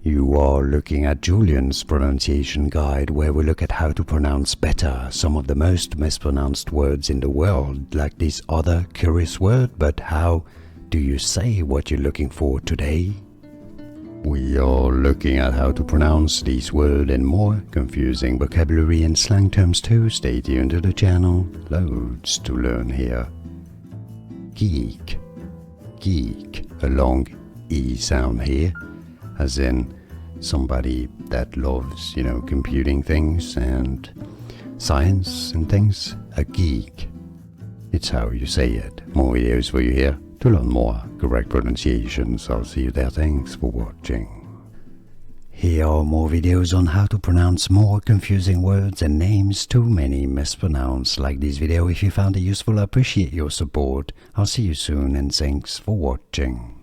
You are looking at Julian's pronunciation guide, where we look at how to pronounce better some of the most mispronounced words in the world, like this other curious word. But how do you say what you're looking for today? We are looking at how to pronounce this word and more confusing vocabulary and slang terms too. Stay tuned to the channel, loads to learn here. Geek. Geek, a long E sound here, as in somebody that loves, computing things and science and things. A geek. It's how you say it. More videos for you here to learn more correct pronunciations. I'll see you there. Thanks for watching. Here are more videos on how to pronounce more confusing words and names too many mispronounced. Like this video if you found it useful. I appreciate your support. I'll see you soon and thanks for watching.